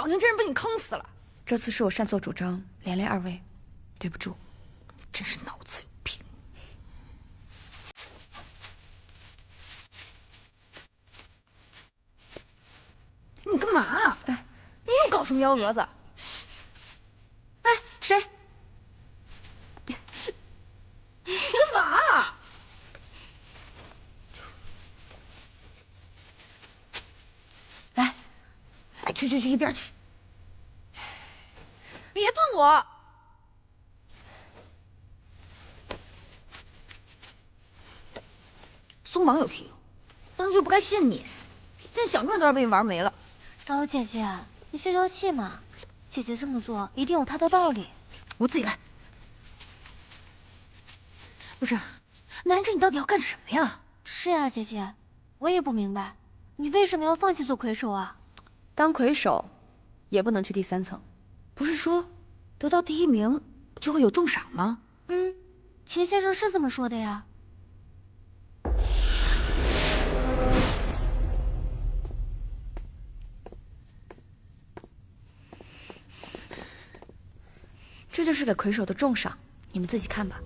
老娘真是被你坑死了。这次是我擅作主张，连累二位，对不住。真是脑子有病。你干嘛？哎，你又搞什么幺蛾子？哎，谁？你干嘛？来，哎，去一边去！别碰我！松绑有屁用？当时就不该信你，现在想赚都要被你玩没了。导姐姐，你消消气嘛，姐姐这么做一定有她的道理。我自己来。不是，南芝，你到底要干什么呀？是呀，姐姐，我也不明白，你为什么要放弃做魁首啊？当魁首，也不能去第3层。不是说得到第1名就会有重赏吗？秦先生是这么说的呀。这就是给魁首的重赏，你们自己看吧。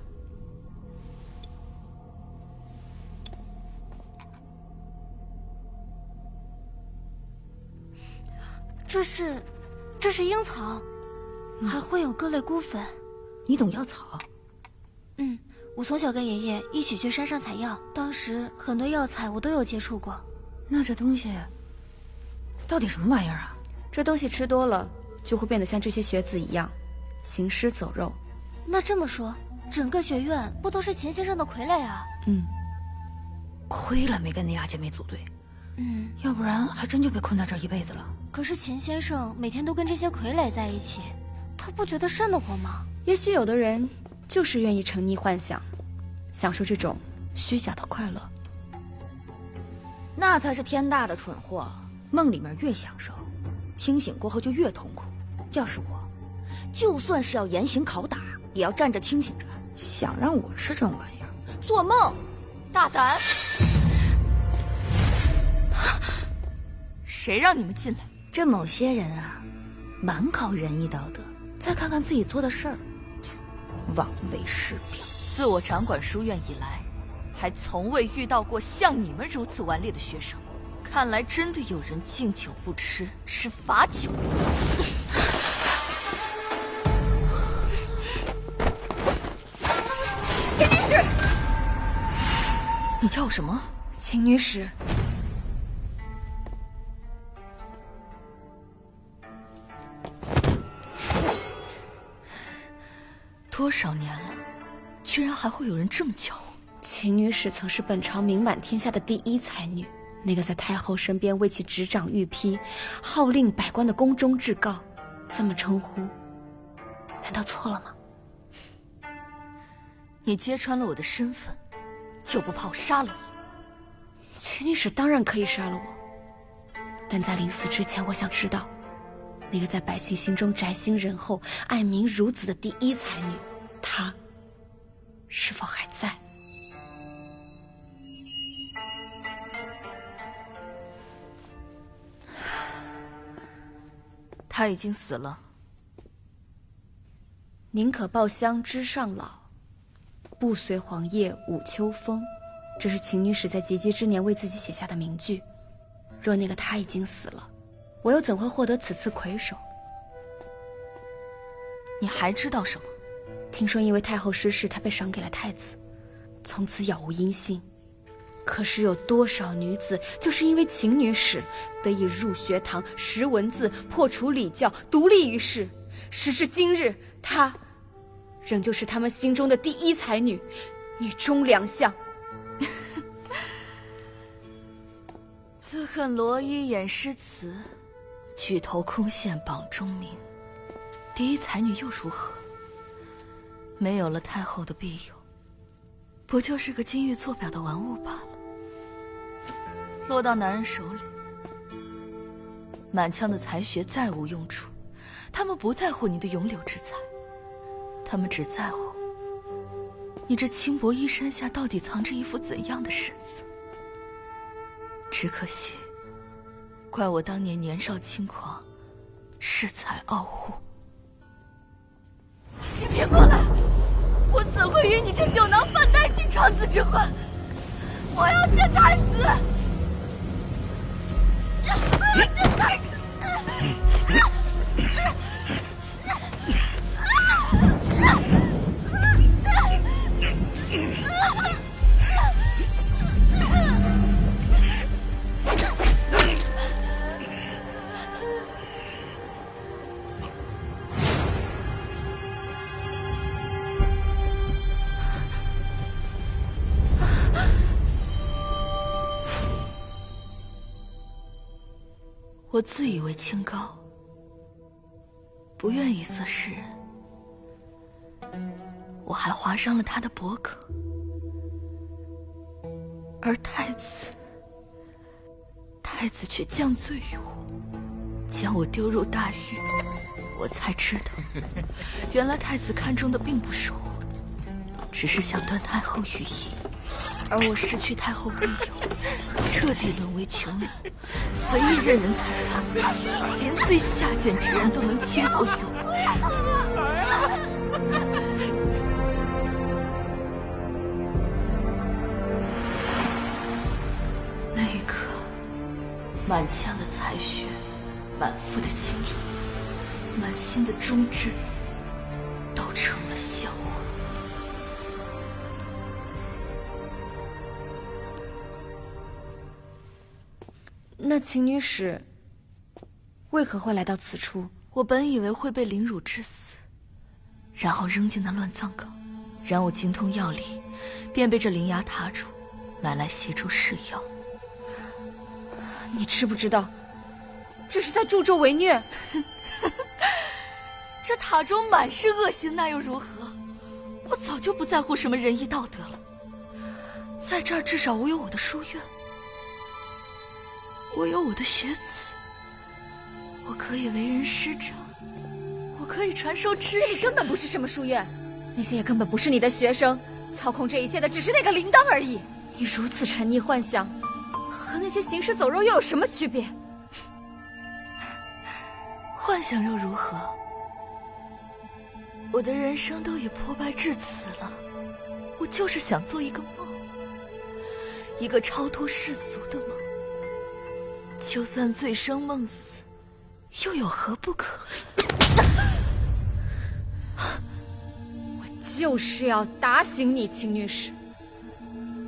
这是樱草，还会有各类菇粉。你懂药草？我从小跟爷爷一起去山上采药，当时很多药材我都有接触过。那这东西到底什么玩意儿啊？这东西吃多了就会变得像这些学子一样，行尸走肉。那这么说，整个学院不都是秦先生的傀儡啊？亏了没跟那俩姐妹组队，要不然还真就被困在这儿一辈子了。可是秦先生每天都跟这些傀儡在一起，他不觉得瘆得慌吗？也许有的人就是愿意沉溺幻想，享受这种虚假的快乐。那才是天大的蠢货，梦里面越享受，清醒过后就越痛苦。要是我，就算是要严刑拷打，也要站着清醒着。想让我吃这种玩意儿，做梦！大胆！谁让你们进来？这某些人啊，蛮靠仁义道德，再看看自己做的事儿，枉为师表。自我掌管书院以来，还从未遇到过像你们如此顽劣的学生。看来真的有人敬酒不吃，吃罚酒。秦女士，你叫什么？秦女使。多少年了，居然还会有人这么叫我？秦女使曾是本朝名满天下的第1才女，那个在太后身边为其执掌御批、号令百官的宫中至诰，这么称呼，难道错了吗？你揭穿了我的身份，就不怕我杀了你？秦女使当然可以杀了我，但在临死之前，我想知道，那个在百姓心中宅心仁厚、爱民如子的第1才女，她是否还在？她已经死了。宁可抱香枝上老，不随黄叶舞秋风。这是秦女使在及笄之年为自己写下的名句。若那个她已经死了，我又怎会获得此次魁首？你还知道什么？听说因为太后失势，她被赏给了太子，从此杳无音信。可是有多少女子就是因为秦女使得以入学堂、识文字、破除礼教、独立于世，时至今日，她仍旧是他们心中的第1才女，女中良相。自恨罗衣掩诗词，举头空羡榜中名。第1才女又如何？没有了太后的庇佑，不就是个金玉做表的玩物罢了？落到男人手里，满腔的才学再无用处。他们不在乎你的永柳之才，他们只在乎你这轻薄衣衫下到底藏着一副怎样的身子。只可惜，怪我当年年少轻狂，恃才傲物。你别过来！我怎会与你这酒囊饭袋进床子之婚？我要见太子！我要见太子！我自以为清高，不愿以色示人，我还划伤了他的脖颈，而太子却降罪于我，将我丢入大狱。我才知道，原来太子看中的并不是我，只是想断太后羽翼，而我失去太后庇佑，彻底沦为囚奴，随意任人踩踏，连最下贱之人都能轻薄于我。那一刻，满腔的才学，满腹的经历，满心的忠志，都成了笑话。那秦女使为何会来到此处？我本以为会被凌辱致死，然后扔进那乱葬岗，然我精通药理，便被这灵牙塔主买来协助试药。你知不知道，这是在助纣为虐？这塔中满是恶行，那又如何？我早就不在乎什么仁义道德了，在这儿至少我有我的书院，我有我的学子，我可以为人师长，我可以传授知识。这里根本不是什么书院，那些也根本不是你的学生，操控这一切的只是那个铃铛而已。你如此沉溺幻想，和那些行尸走肉又有什么区别？幻想又如何？我的人生都已破败至此了，我就是想做一个梦，一个超脱世俗的梦。就算醉生梦死，又有何不可？我就是要打醒你，秦女使。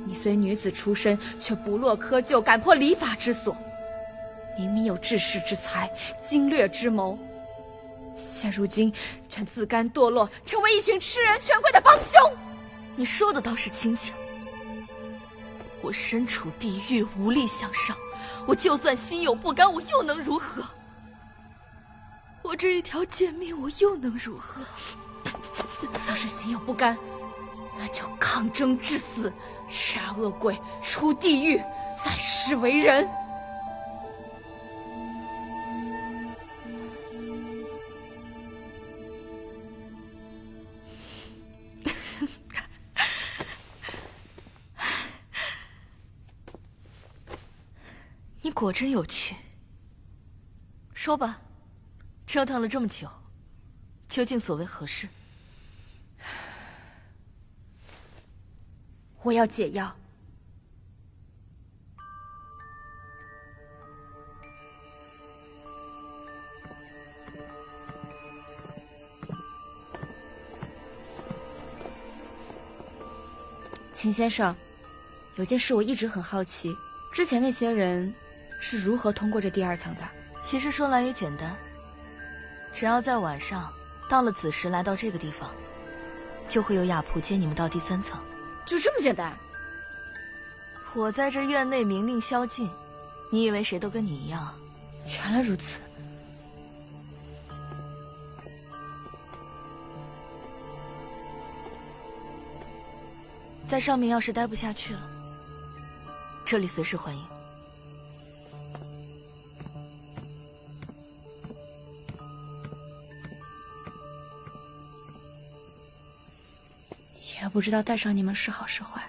你虽女子出身，却不落窠臼，敢破礼法之所。明明有治世之才，经略之谋，现如今却自甘堕落，成为一群吃人权贵的帮凶。你说的倒是轻巧。我身处地狱，无力向上，我就算心有不甘，我又能如何？我这一条贱命，我又能如何？要是心有不甘，那就抗争致死，杀恶鬼，出地狱，再世为人。你果真有趣。说吧，折腾了这么久，究竟所为何事？我要解药。秦先生，有件事我一直很好奇，之前那些人是如何通过这第二层的？其实说来也简单，只要在晚上到了子时来到这个地方，就会有雅仆接你们到第3层。就这么简单？我在这院内明令宵禁，你以为谁都跟你一样啊？原来如此。在上面要是待不下去了，这里随时欢迎。也不知道带上你们是好是坏。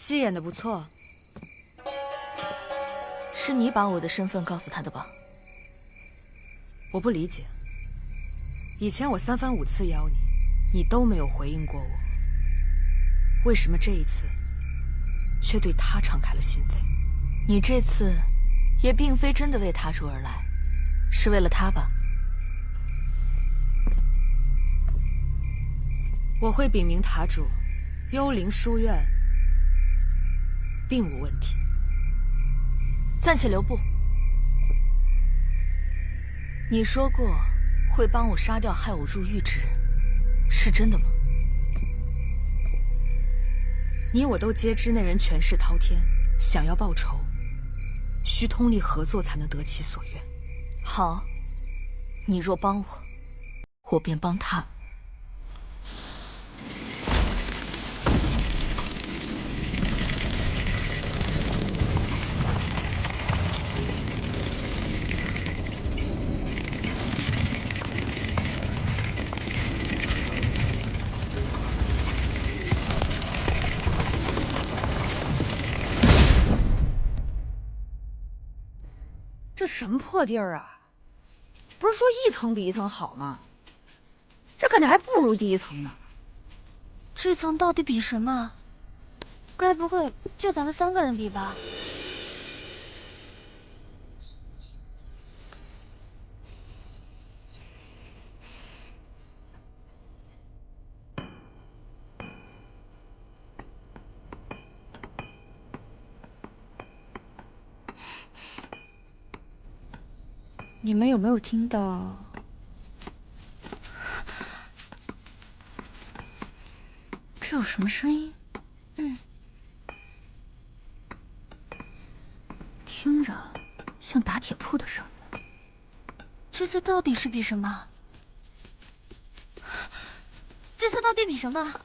戏演的不错。是你把我的身份告诉他的吧？我不理解，以前我3番5次邀你，你都没有回应过我，为什么这一次却对他敞开了心扉？你这次也并非真的为塔主而来，是为了他吧？我会禀明塔主，幽灵书院并无问题。暂且留步。你说过会帮我杀掉害我入狱之人，是真的吗？你我都皆知那人权势滔天，想要报仇，需通力合作才能得其所愿。好，你若帮我，我便帮他。这什么破地儿啊！不是说一层比一层好吗？这感觉还不如第一层呢。这层到底比什么？该不会就咱们3个人比吧？你们有没有听到？这有什么声音？听着像打铁铺的声音。这次到底是比什么？这次到底比什么？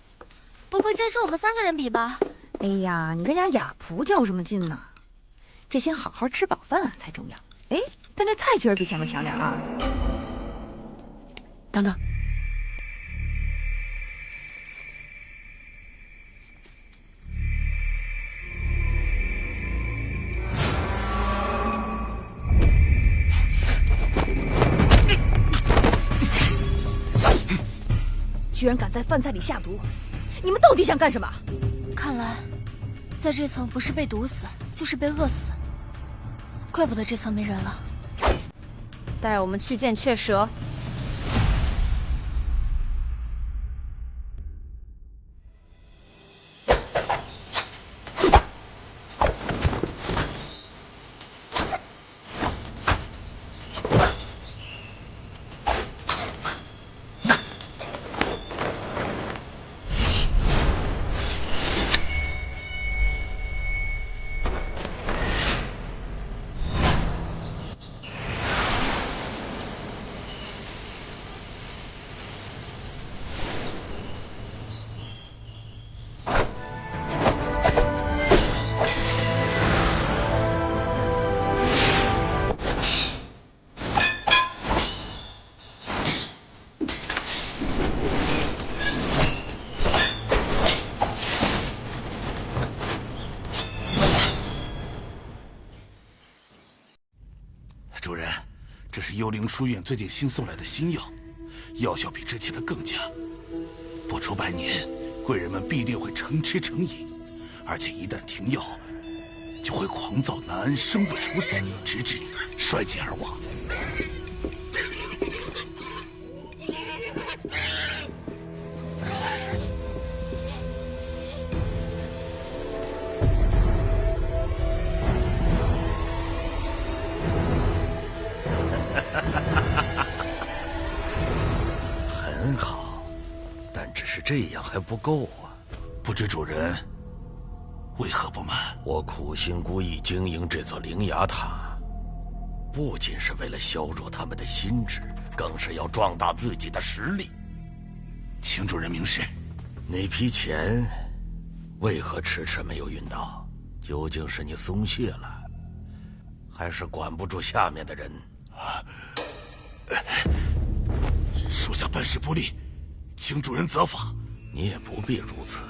不会真是我们3个人比吧？哎呀，你跟家哑仆较什么劲呢？这先好好吃饱饭才重要。哎，但这菜确实比前面强点啊。等等，居然敢在饭菜里下毒，你们到底想干什么？看来，在这层不是被毒死，就是被饿死。怪不得这层没人了。带我们去见雀蛇。主人，这是幽灵书院最近新送来的新药，药效比之前的更佳。不出100年，贵人们必定会成吃成瘾，而且一旦停药，就会狂躁难安，生不如死，直至衰竭而亡。很好，但只是这样还不够啊！不知主人为何不满？我苦心孤诣经营这座灵牙塔，不仅是为了削弱他们的心智，更是要壮大自己的实力。请主人明示，那批钱为何迟迟没有运到？究竟是你松懈了，还是管不住下面的人？属下办事不力，请主人责罚。你也不必如此，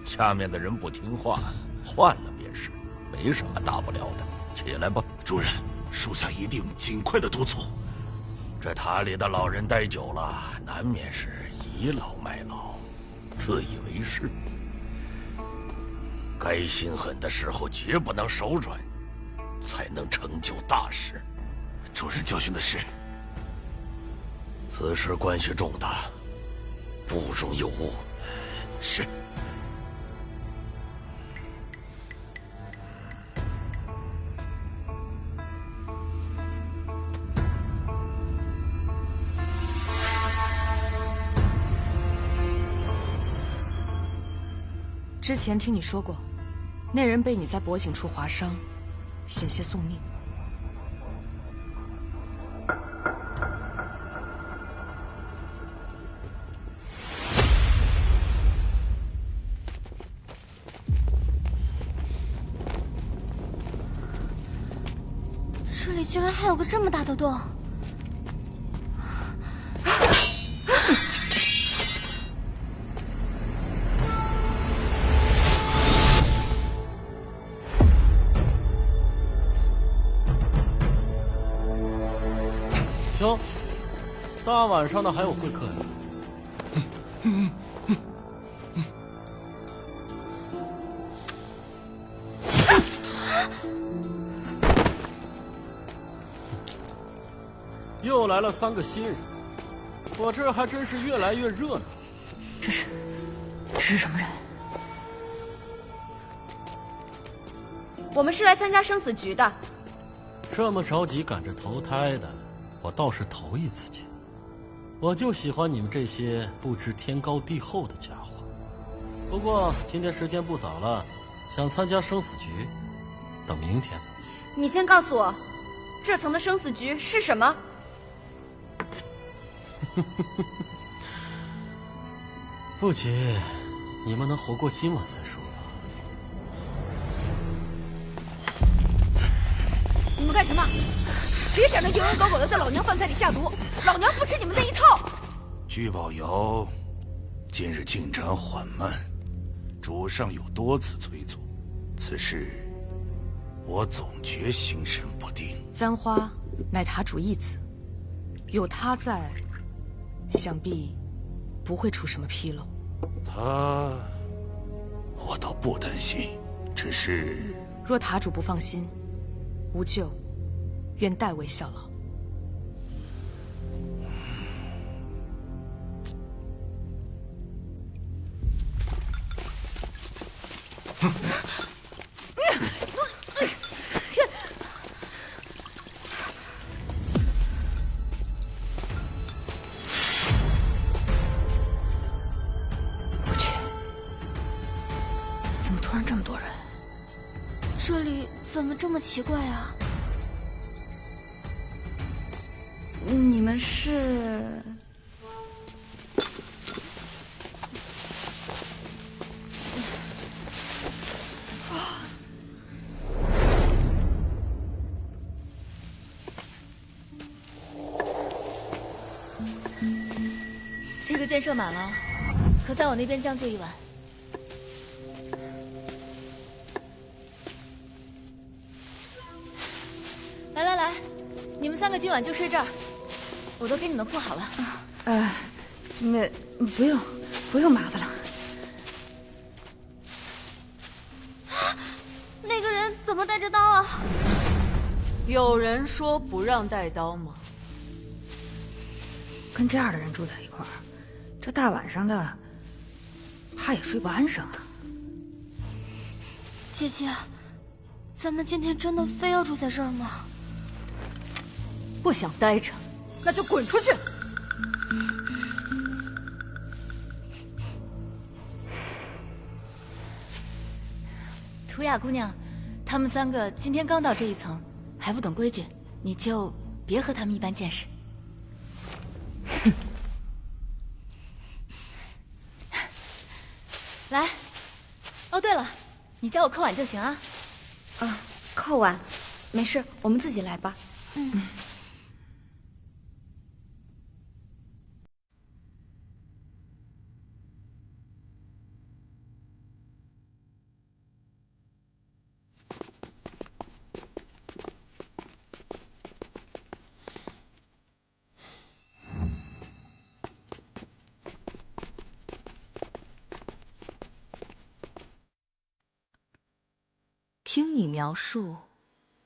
下面的人不听话，换了便是，没什么大不了的。起来吧，主人，属下一定尽快的督促。这塔里的老人待久了，难免是倚老卖老，自以为是。该心狠的时候绝不能手软，才能成就大事。主人教训的是，此事关系重大，不容有误。是。之前听你说过，那人被你在脖颈处划伤，险些送命。这里居然还有个这么大的洞！瞧，大晚上的还有会客呀？又来了3个新人，我这还真是越来越热闹。这是什么人？我们是来参加生死局的。这么着急赶着投胎的，我倒是头一次见。我就喜欢你们这些不知天高地厚的家伙。不过今天时间不早了，想参加生死局，等明天吧。你先告诉我，这层的生死局是什么？不急，你们能活过今晚再说吧。你们干什么？别想着蝇营狗苟的在老娘饭菜里下毒，老娘不吃你们那一套。聚宝窑今日进展缓慢，主上有多次催促，此事我总觉心神不定。簪花乃塔主义子，有他在，想必不会出什么纰漏。他，我倒不担心，只是若塔主不放心，无咎，愿代为效劳。我去，怎么突然这么多人？这里怎么这么奇怪啊？你们是？这个箭射满了，可在我那边将就一晚。来来来，你们3个今晚就睡这儿，我都给你们铺好了。那不用麻烦了。那个人怎么带着刀啊？有人说不让带刀吗？跟这样的人住在一块儿，这大晚上的，怕也睡不安生啊。姐姐，咱们今天真的非要住在这儿吗？不想待着，那就滚出去！图雅姑娘，他们3个今天刚到这一层，还不懂规矩，你就别和他们一般见识。来，哦对了，你教我扣碗就行啊。啊，扣碗，没事，我们自己来吧。听你描述，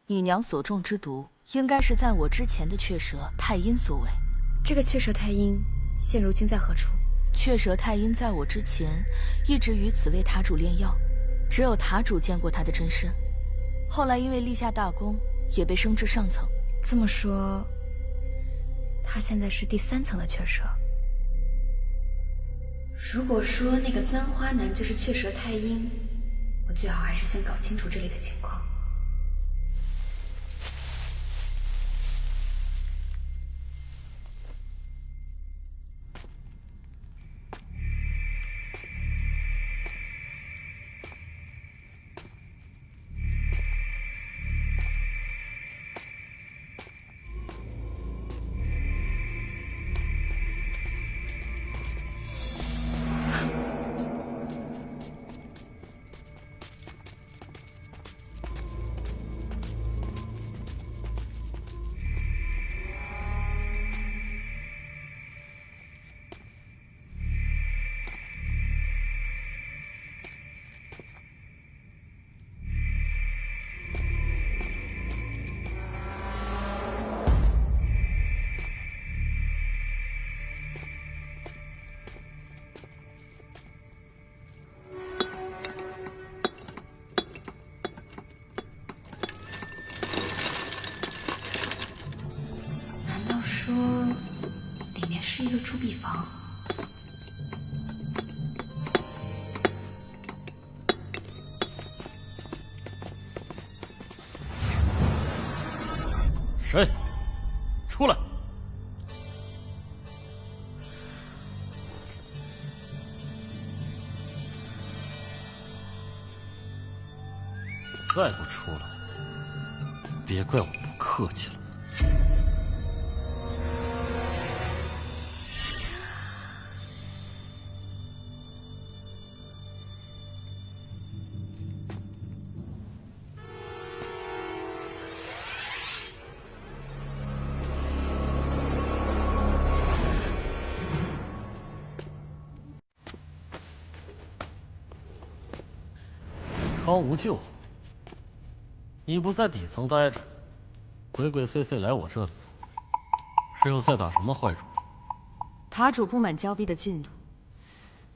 你娘所中之毒，应该是在我之前的雀蛇太阴所为。这个雀蛇太阴现如今在何处？雀蛇太阴在我之前一直与此位塔主炼药，只有塔主见过他的真身。后来因为立下大功，也被升至上层。这么说，他现在是第3层的雀蛇。如果说那个簪花男就是雀蛇太阴，我最好还是先搞清楚这里的情况。说里面是一个铸币房。谁？出来！再不出来，别怪我不客气了。康无救，你不在底层待着，鬼鬼祟祟来我这里，是又在打什么坏主意？塔主不满交臂的进度，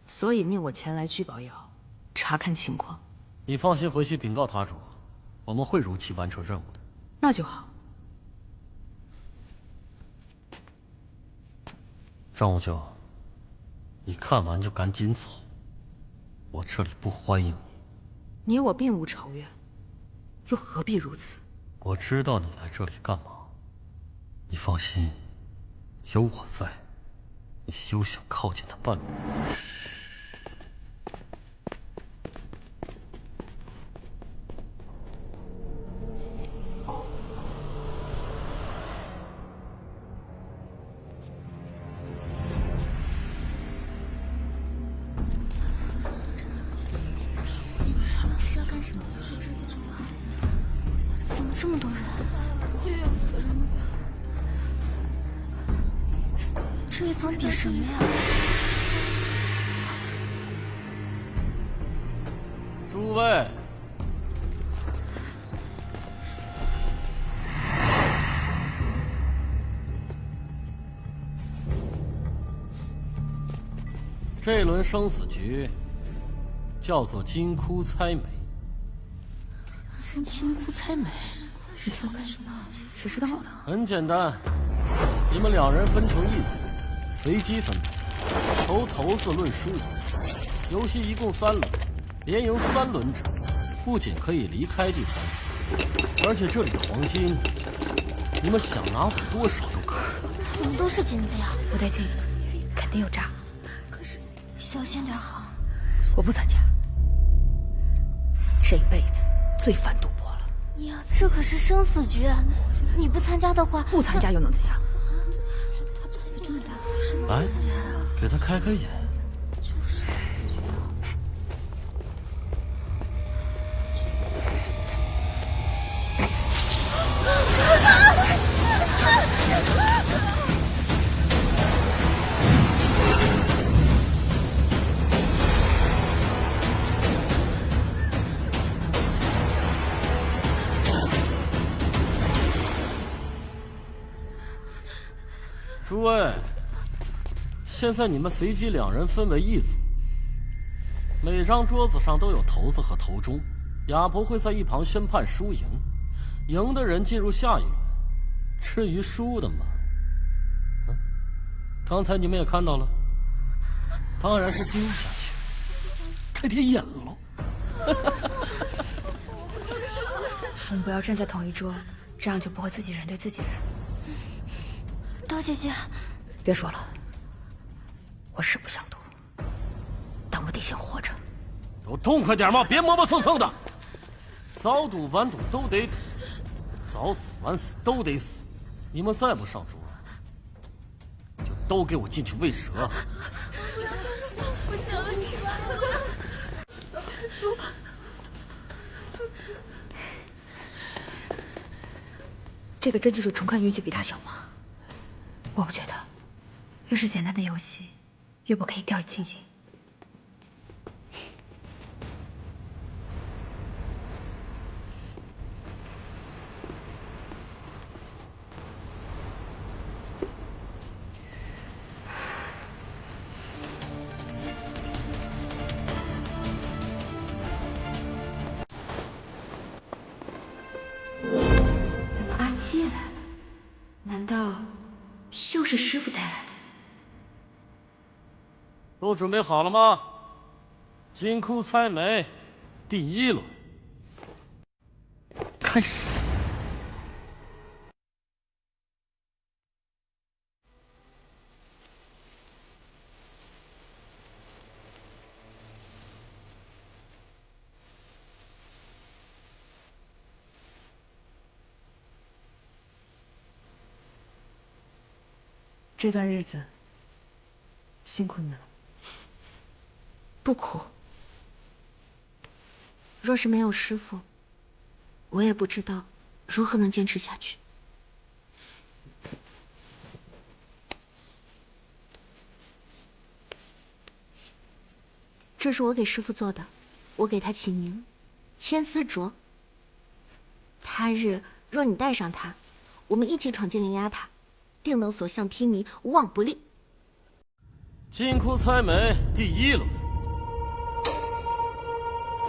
所以命我前来聚宝窑查看情况。你放心回去禀告塔主，我们会如期完成任务的。那就好。张无救，你看完就赶紧走，我这里不欢迎你。你我并无仇怨，又何必如此？我知道你来这里干嘛，你放心，有我在，你休想靠近他半步。怎么这么多人？快要死人了吧？这一层比什么呀？诸位，这轮生死局叫做金窟猜枚。金窟猜枚，你听我干什么？谁知道呢？很简单，你们2人分成一组，随机分配，投骰子论输赢。游戏一共3轮，连赢3轮者，不仅可以离开第3组，而且这里的黄金，你们想拿走多少都可以。怎么都是金子呀？不对劲，肯定有诈。可是小心点好。我不参加，这辈子最烦赌博了。这可是生死局，你不参加的话，不参加又能怎样？来，给他开开眼。诸位，现在你们随机2人分为一组，每张桌子上都有头子和头中，哑婆会在一旁宣判输赢，赢的人进入下一轮。至于输的嘛，刚才你们也看到了，当然是丢下去，开天眼喽。我们不要站在同一桌，这样就不会自己人对自己人。刀姐姐，别说了，我是不想赌，但我得先活着。都痛快点嘛，别磨磨蹭蹭的。早赌晚赌都得赌，早死晚死都得死。你们再不上桌，就都给我进去喂蛇。不行了，这个真就是纯看运气比他小吗？我不觉得，越是简单的游戏，越不可以掉以轻心。难道又是师傅带来的？都准备好了吗？金库猜谜，第1轮开始。这段日子辛苦你了。不苦。若是没有师傅，我也不知道如何能坚持下去。这是我给师傅做的，我给他起名千丝镯。他日若你带上它，我们一起闯进灵牙塔，定能所向披靡，无往不利。金库猜谜第1轮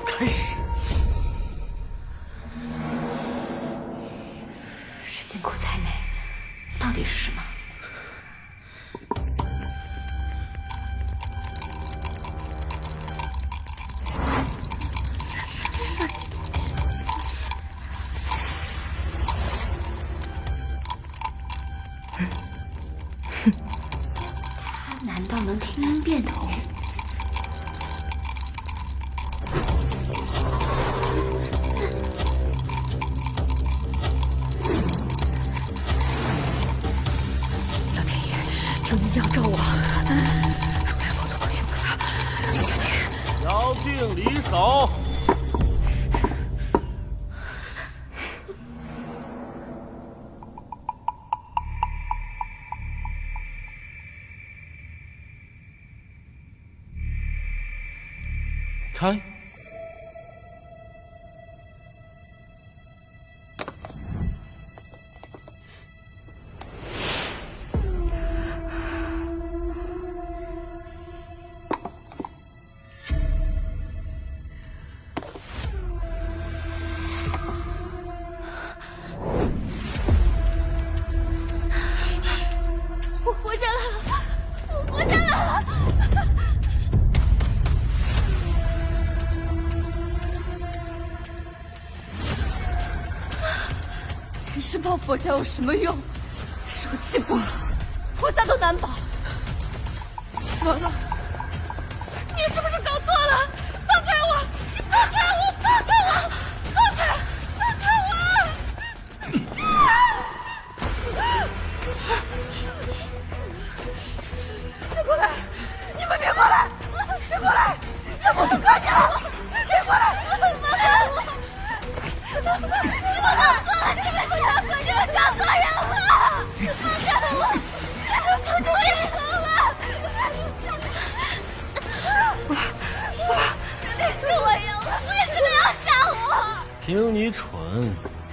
开始。是金库猜谜，到底是什么？他难道能听音辨头？老天爷，求你亮照我！如来佛祖、观音菩萨，求求你！摇定离手。开。我活下来了，我活下来了！你是抱佛脚有什么用？是个进步了，菩萨都难保。完了，你是不是搞错了？放开我！放开我！放开我！放开！放开我！别过来！你们别过来！别过来！要不我快下！别过来！放开我！你们搞错了！你们是要和这个找错人了！放开我！我就别走了！明明是我赢了，为什么要杀我？凭你蠢，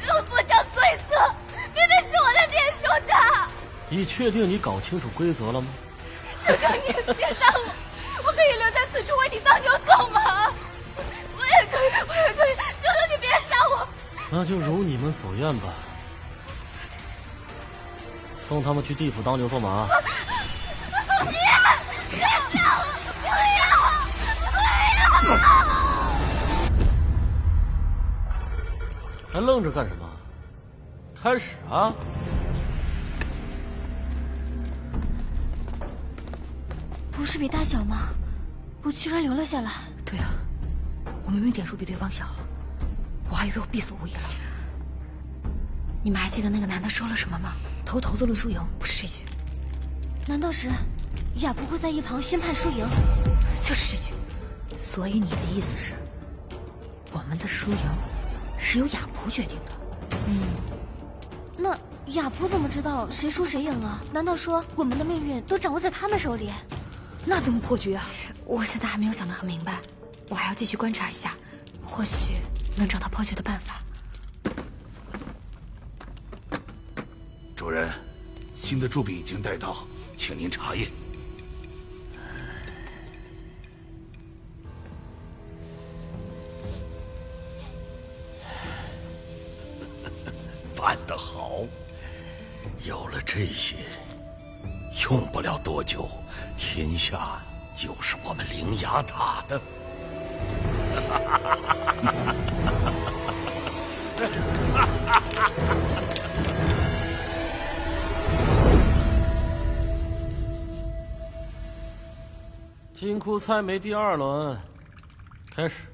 我不讲对策，明明是我的店输的。你确定你搞清楚规则了吗？求求你别杀我，我可以留在此处为你当牛做马。我也可以，求求你别杀我。那就如你们所愿吧。送他们去地府当牛做马。还愣着干什么？开始啊！不是比大小吗？我居然留了下来。对啊，我明明点数比对方小，我还以为我必死无疑了。你们还记得那个男的说了什么吗？投骰子论输赢，不是这句，难道是雅不会在一旁宣判输赢？就是这句。所以你的意思是，我们的输赢是由雅璞决定的？那雅璞怎么知道谁输谁赢啊？难道说我们的命运都掌握在他们手里？那怎么破局啊？我现在还没有想得很明白，我还要继续观察一下，或许能找到破局的办法。主人，新的铸币已经带到，请您查验。办得好！有了这些，用不了多久，天下就是我们灵牙塔的。金库猜谜第2轮，开始。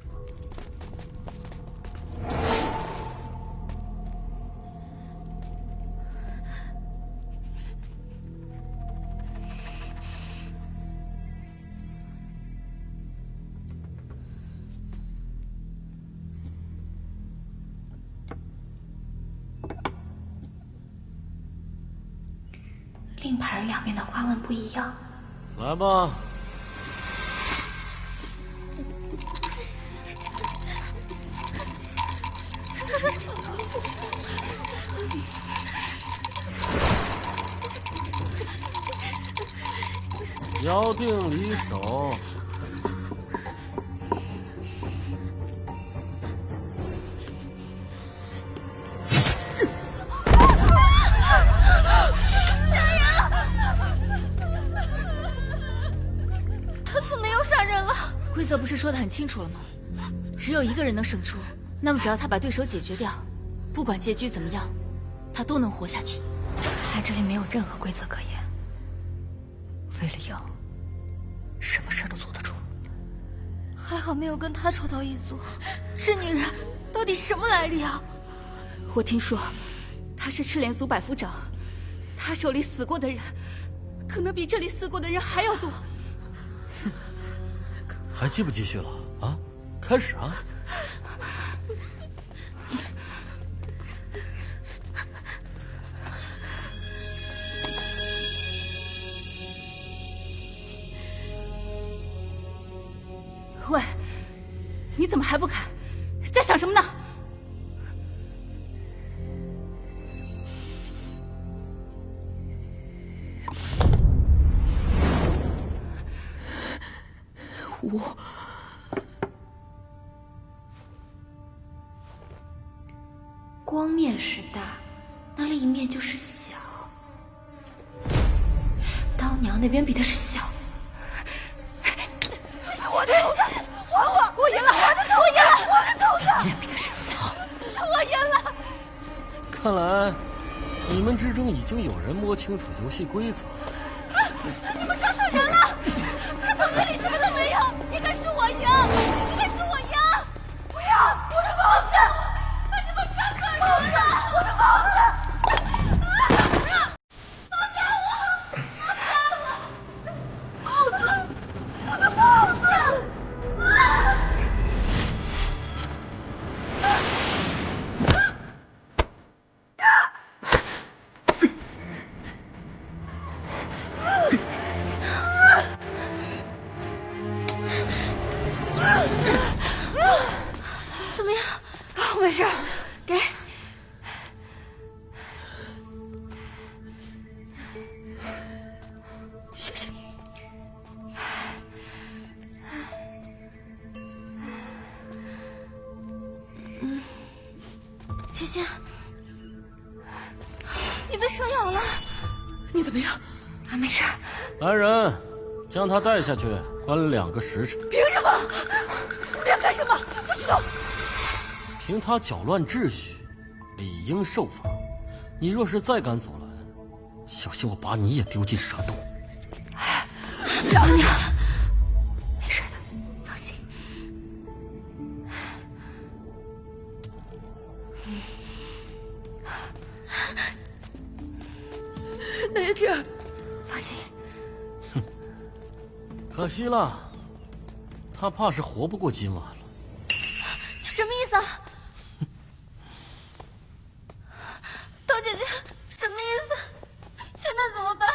令牌两面的花纹不一样。来吧。摇定离手。规则不是说得很清楚了吗？只有一个人能胜出，那么只要他把对手解决掉，不管结局怎么样，他都能活下去。看来这里没有任何规则可言。为了赢，什么事都做得出。还好没有跟他抽到一组。这女人到底什么来历啊？我听说她是赤莲族百夫长，她手里死过的人，可能比这里死过的人还要多。还继不继续了啊？开始啊！喂，你怎么还不开？在想什么呢？我光面是大，那另一面就是小。刀娘那边比的是小。我的头子，还我！我赢了！我的头子，我的头子！那边比的是小。我赢了！看来你们之中已经有人摸清楚游戏规则。你们抓错人了！他头子里什么都没有，应该是我赢，应该是我赢！不要！我的帽子！你们抓错人了！我的帽子！放开我！放开我！帽子！我的帽子！仙，你被蛇咬了，你怎么样？啊，没事。来人，将他带下去，关2个时辰。凭什么？你要干什么？不许动！凭他搅乱秩序，理应受罚。你若是再敢阻拦，小心我把你也丢进蛇洞。娘娘，没事的，放心。那也这样，放心。可惜了，他怕是活不过今晚了。什么意思啊？刀姐姐，什么意思？现在怎么办？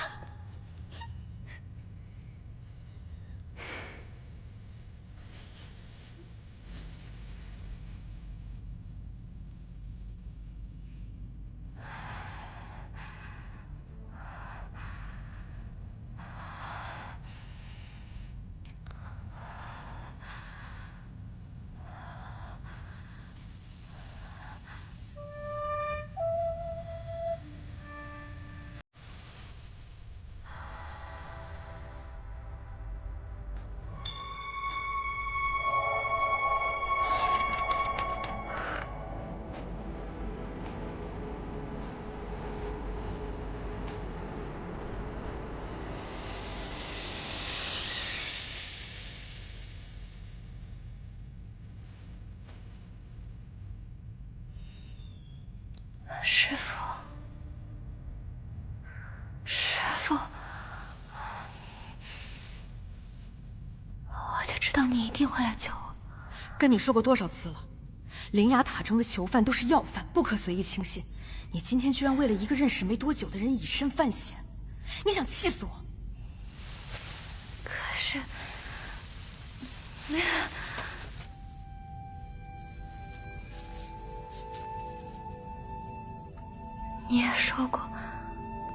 师父，师父，我就知道你一定会来救我。跟你说过多少次了，灵牙塔中的囚犯都是要犯，不可随意轻信。你今天居然为了一个认识没多久的人以身犯险，你想气死我？可是，你也说过，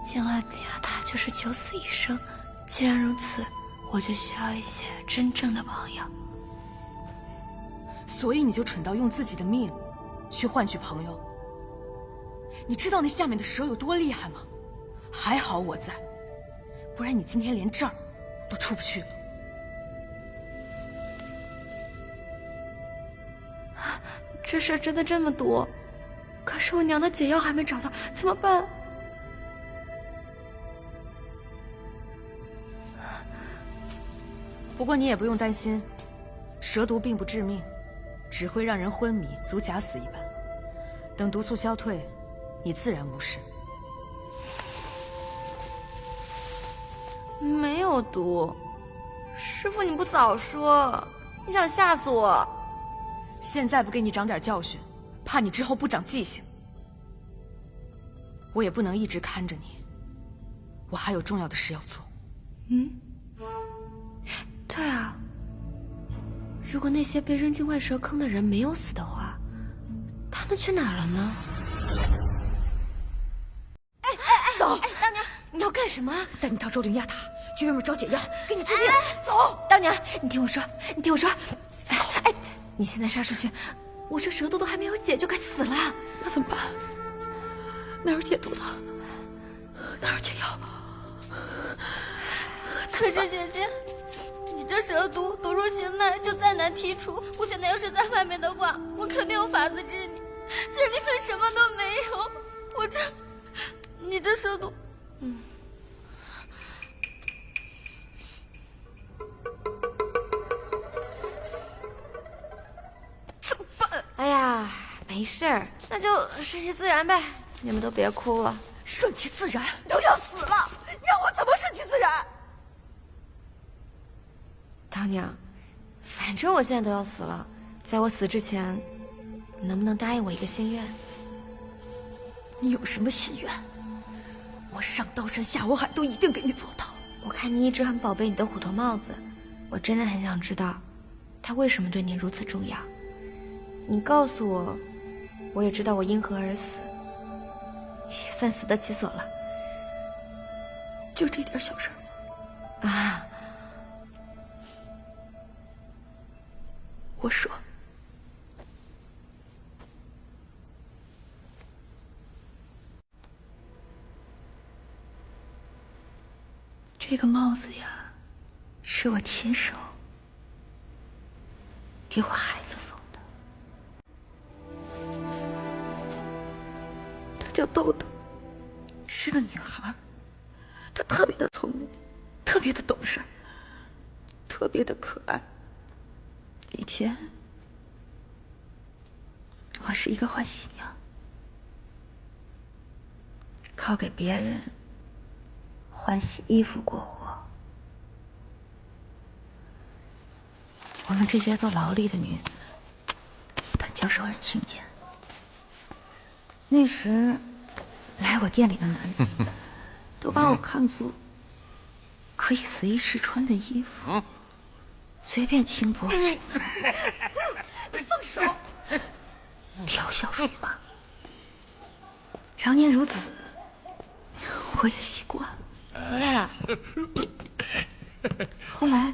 进了灵牙塔就是九死一生。既然如此，我就需要一些真正的朋友。所以你就蠢到用自己的命去换取朋友？你知道那下面的蛇有多厉害吗？还好我在，不然你今天连这儿都出不去了。这事真的这么多？可是我娘的解药还没找到，怎么办？不过你也不用担心，蛇毒并不致命，只会让人昏迷，如假死一般。等毒素消退，你自然无事。没有毒，师父你不早说，你想吓死我？现在不给你长点教训，怕你之后不长记性。我也不能一直看着你，我还有重要的事要做。对啊，如果那些被扔进万蛇坑的人没有死的话，他们去哪儿了呢？走！大娘，你要干什么？带你到周灵亚塔，去外面找解药，给你治病。走！大娘，你听我说，你听我说。哎，你现在杀出去，我这蛇毒都还没有解，就该死了。那怎么办？哪有解毒的？哪有解药？可是姐姐，你这蛇毒毒入心脉，就再难剔除。我现在要是在外面的话，我肯定有法子治你。这里面什么都没有，你这蛇毒，怎么办？哎呀，没事儿，那就顺其自然呗。你们都别哭了。顺其自然？都要死了，你让我怎么顺其自然？唐娘，反正我现在都要死了，在我死之前，你能不能答应我一个心愿？你有什么心愿？我上刀山下火海都一定给你做到。我看你一直很宝贝你的虎头帽子，我真的很想知道，它为什么对你如此重要。你告诉我，我也知道我因何而死，也算死得其所了。就这点小事吗？啊！我说，这个帽子呀，是我亲手给我孩子缝的。她叫豆豆，是个女孩。她特别的聪明，特别的懂事，特别的可爱。以前我是一个换洗娘，靠给别人换洗衣服过活。我们这些做劳力的女子，本就受人轻贱。那时来我店里的男子都把我看作可以随意试穿的衣服，随便轻薄。你放手！调笑说罢。常年如此，我也习惯了。回来了。后来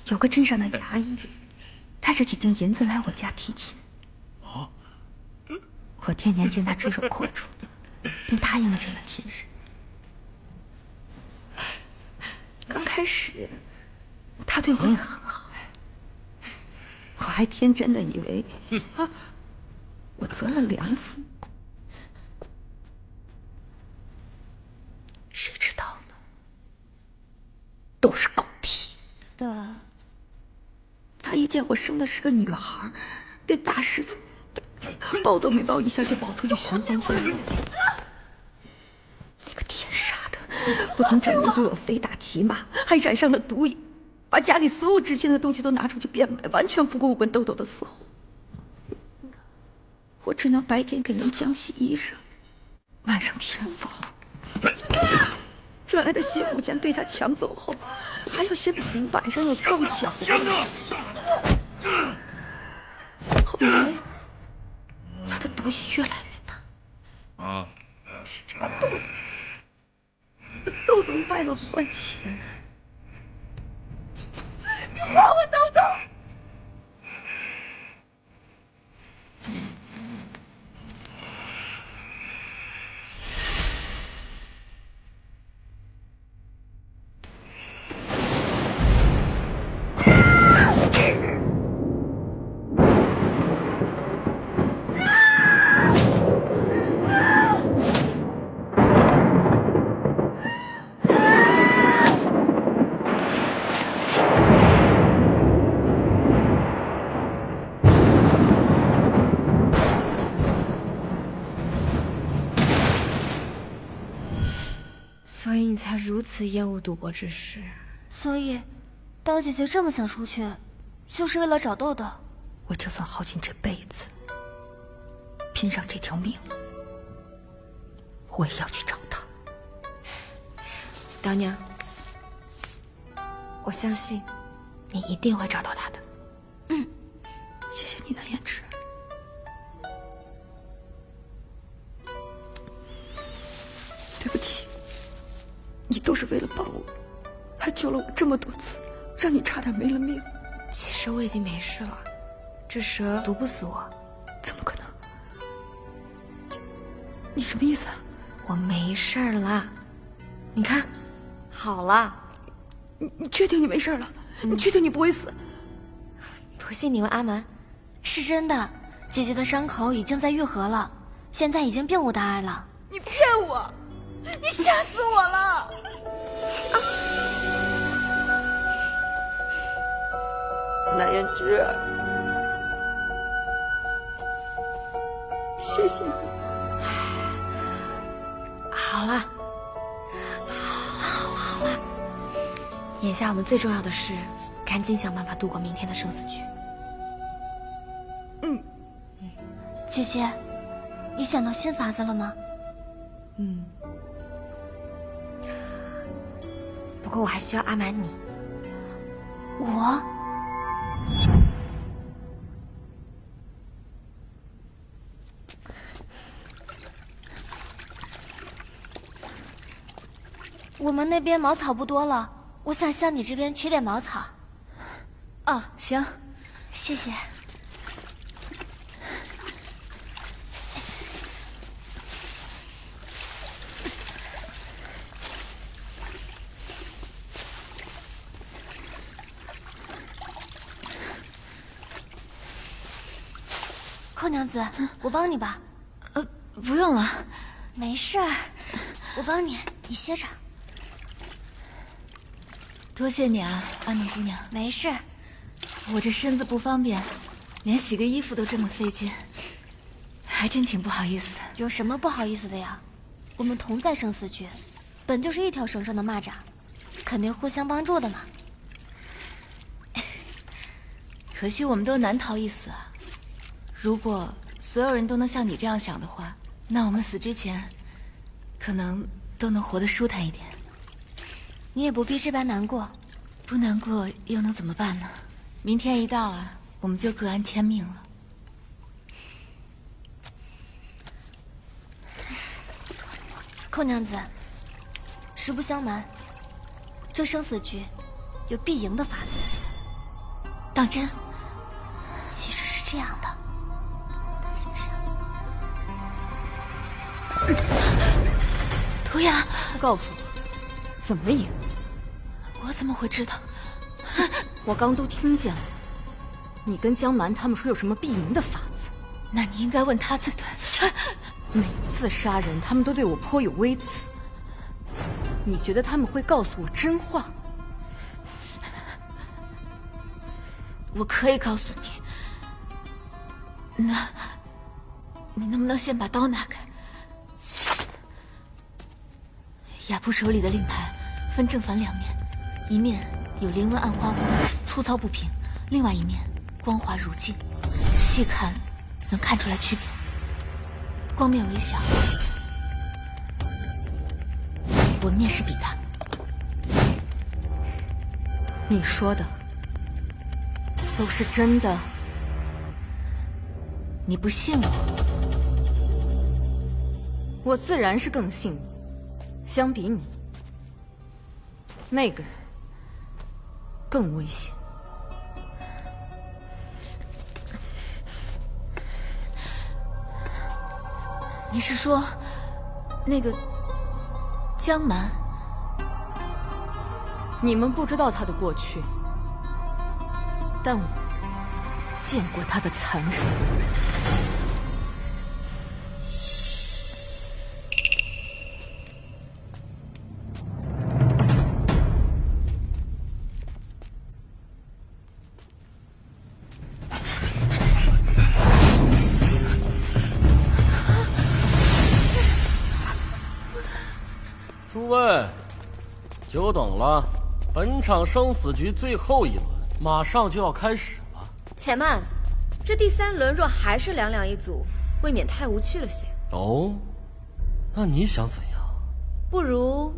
有个镇上的衙役带着几锭银子来我家提亲。我天年见他只手阔绰，便答应了这门亲事。刚开始他对我也很好，我还天真的以为我择了良夫。谁知道呢？都是狗屁的。他一见我生的是个女孩，便大失所望，抱都没抱一下就跑出去旋风走路。那个天杀的，不仅整日对我非打即骂，还染上了毒瘾，把家里所有值钱的东西都拿出去变卖，完全不顾我跟豆豆的死活。我只能白天给人浆洗衣裳，晚上替人缝。赚来的些物钱被他抢走后，还要嫌铜板上有撞脚。后来他的毒瘾越来越大。是这个豆豆卖了换钱。你还我豆豆！所以你才如此厌恶赌博之事。所以，当姐姐这么想出去，就是为了找豆豆。我就算耗尽这辈子，拼上这条命，我也要去找他。刀娘，我相信你一定会找到他的。谢谢你，南胭脂。对不起，你都是为了帮我，还救了我这么多次，让你差点没了命。其实我已经没事了，这蛇毒不死我。怎么可能？你什么意思啊？我没事了，你看，好了。你确定你没事了？你确定你不会死？不信你问阿蛮。是真的，姐姐的伤口已经在愈合了，现在已经并无大碍了。你骗我！你吓死我了！南胭脂，谢谢你。好了，眼下我们最重要的是，赶紧想办法度过明天的生死局。姐姐，你想到新法子了吗？不过我还需要阿蛮你。我？我们那边茅草不多了，我想向你这边取点茅草。啊，行，谢谢。娘子，我帮你吧。不用了，没事儿，我帮你，你歇着。多谢你啊，阿宁姑娘。没事，我这身子不方便，连洗个衣服都这么费劲，还真挺不好意思。有什么不好意思的呀？我们同在生死局，本就是一条绳上的蚂蚱，肯定互相帮助的嘛。可惜我们都难逃一死啊！如果所有人都能像你这样想的话，那我们死之前，可能都能活得舒坦一点。你也不必这般难过，不难过又能怎么办呢？明天一到啊，我们就各安天命了。寇娘子，实不相瞒，这生死局有必赢的法子。当真？其实是这样的。涂鸦，告诉我，怎么赢？我怎么会知道？我刚都听见了，你跟江蛮他们说有什么必赢的法子，那你应该问他才对。每次杀人，他们都对我颇有微词。你觉得他们会告诉我真话？我可以告诉你。那，你能不能先把刀拿开？亚布手里的令牌分正反两面，一面有凌乱暗花纹，粗糙不平；另外一面光滑如镜，细看能看出来区别。光面微小，纹面是笔的。你说的都是真的？你不信我？我自然是更信你。相比你，那个人更危险。你是说，那个江蛮？你们不知道他的过去，但我见过他的残忍。诸位，久等了，本场生死局最后一轮马上就要开始了。且慢，这第3轮若还是两两一组，未免太无趣了些。哦，那你想怎样？不如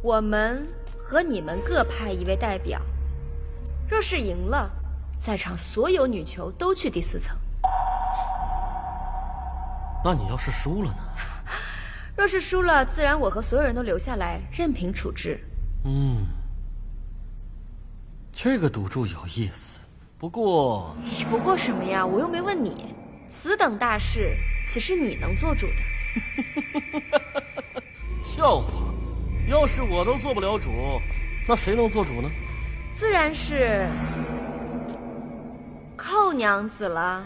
我们和你们各派一位代表，若是赢了，在场所有女囚都去第4层。那你要是输了呢？若是输了，自然我和所有人都留下来，任凭处置。这个赌注有意思。不过，你不过什么呀？我又没问你。此等大事，岂是你能做主的？笑话！要是我都做不了主，那谁能做主呢？自然是寇娘子了。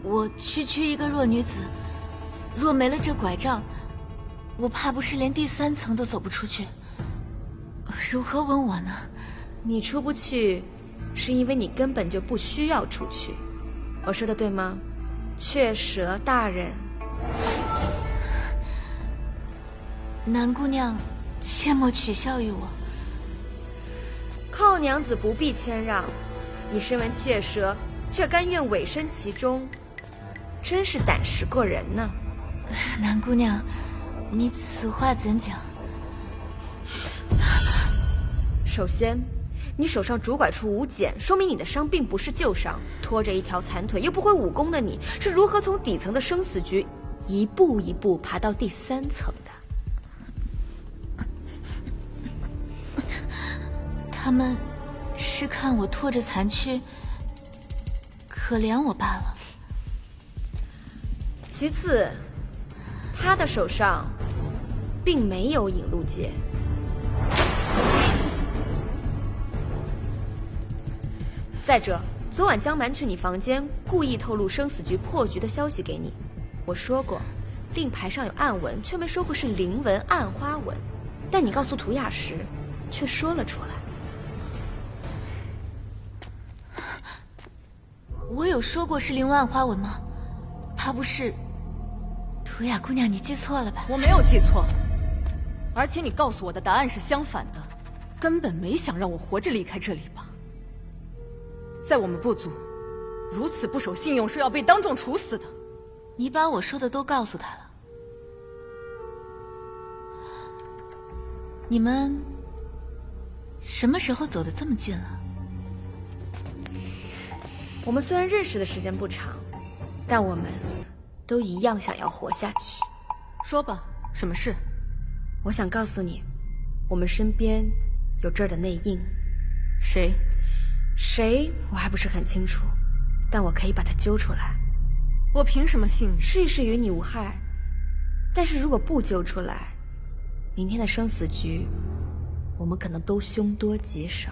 我区区一个弱女子，若没了这拐杖，我怕不是连第3层都走不出去。如何问我呢？你出不去，是因为你根本就不需要出去。我说的对吗，雀蛇大人？南姑娘，切莫取笑于我。寇娘子不必谦让，你身为雀蛇，却甘愿委身其中，真是胆识过人呢。南姑娘，你此话怎讲？首先，你手上拄拐处无茧，说明你的伤并不是旧伤。拖着一条残腿又不会武功的你，是如何从底层的生死局一步一步爬到第3层的？他们是看我拖着残躯，可怜我罢了。其次，他的手上并没有引路戒。再者，昨晚江蛮去你房间，故意透露生死局破局的消息给你。我说过，令牌上有暗纹，却没说过是灵纹、暗花纹。但你告诉图雅时，却说了出来。我有说过是灵纹暗花纹吗？她不是……图雅姑娘，你记错了吧？我没有记错，而且你告诉我的答案是相反的，根本没想让我活着离开这里吧？在我们部族，如此不守信用是要被当众处死的。你把我说的都告诉他了。你们什么时候走得这么近了？我们虽然认识的时间不长，但我们都一样想要活下去。说吧，什么事？我想告诉你，我们身边有这儿的内应。谁？谁我还不是很清楚，但我可以把他揪出来。我凭什么信你？试一试与你无害，但是如果不揪出来，明天的生死局，我们可能都凶多吉少。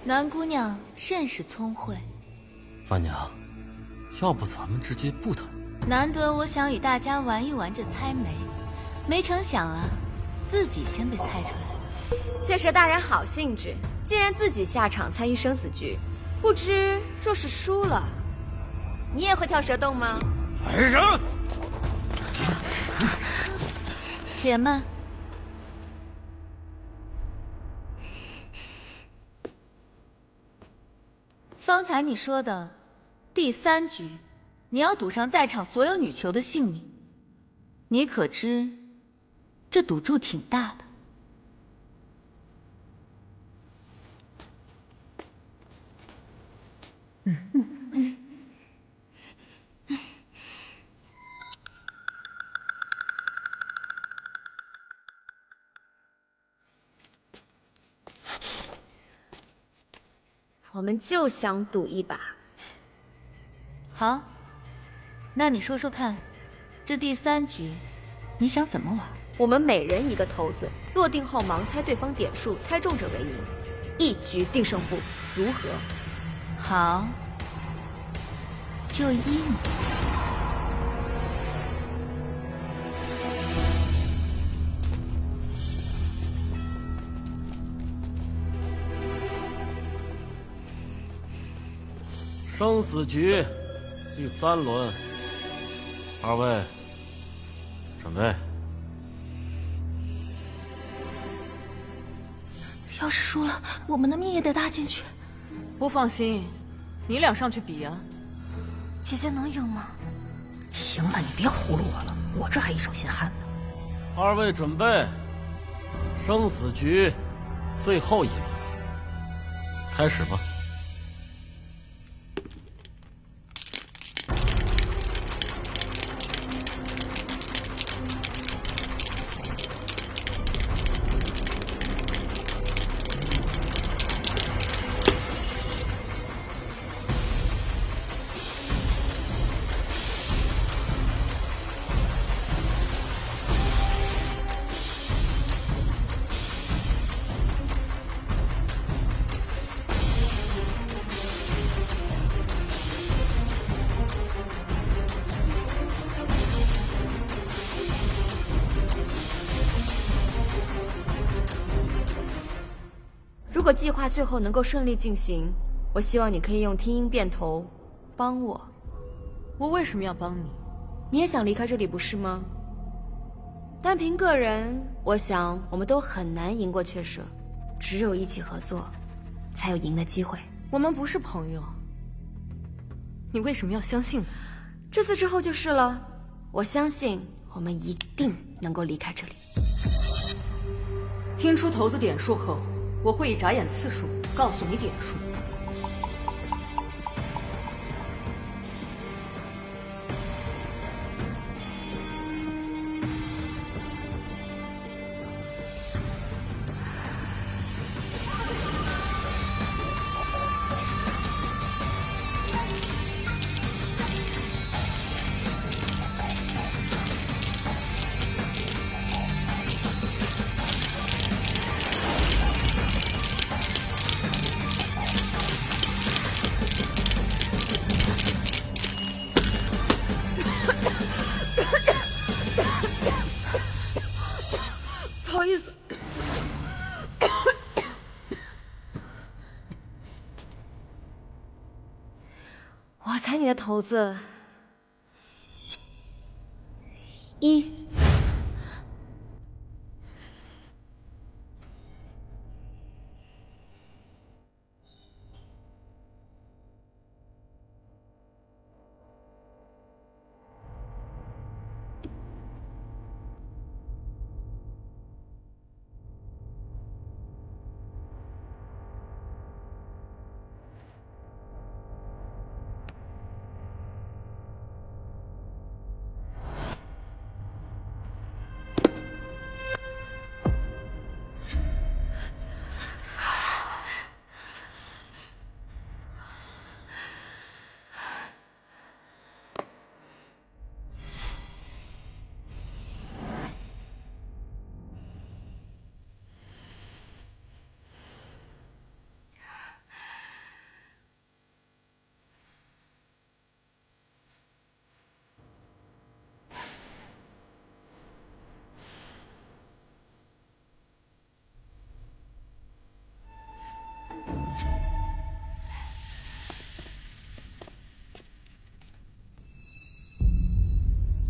南姑娘甚是聪慧。范娘，要不咱们直接不谈？难得我想与大家玩一玩这猜谜，没成想啊，自己先被猜出来了。雀蛇大人好兴致，竟然自己下场参与生死局，不知若是输了，你也会跳蛇洞吗？来人！且慢。方才你说的第3局，你要赌上在场所有女囚的性命，你可知这赌注挺大的。我们就想赌一把。好，那你说说看，这第3局你想怎么玩？我们每人一个骰子，落定后盲猜对方点数，猜中者为赢，一局定胜负，如何？好，就依你。生死局第3轮，二位准备。要是输了，我们的命也得搭进去。不放心，你俩上去比啊。姐姐能赢吗？行了，你别糊弄我了，我这还一手心汗呢。二位准备，生死局最后一轮，开始吧。如果计划最后能够顺利进行，我希望你可以用听音变头帮我。我为什么要帮你？你也想离开这里不是吗？单凭个人，我想我们都很难赢过雀舍，只有一起合作，才有赢的机会。我们不是朋友，你为什么要相信我？这次之后就是了。我相信我们一定能够离开这里。听出骰子点数后，我会以眨眼次数告诉你点数。不好意思，我猜你的骰子1。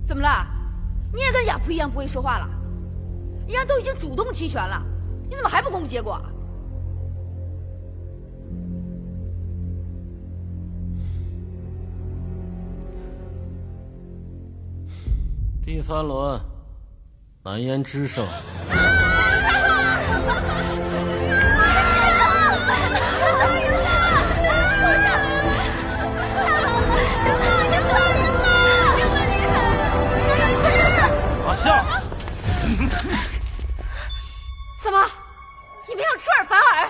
怎么了？你也跟亚普一样不会说话了？人家都已经主动弃权了，你怎么还不公布结果？第3轮，南烟之胜。阿夏，怎么，你们要出尔反尔？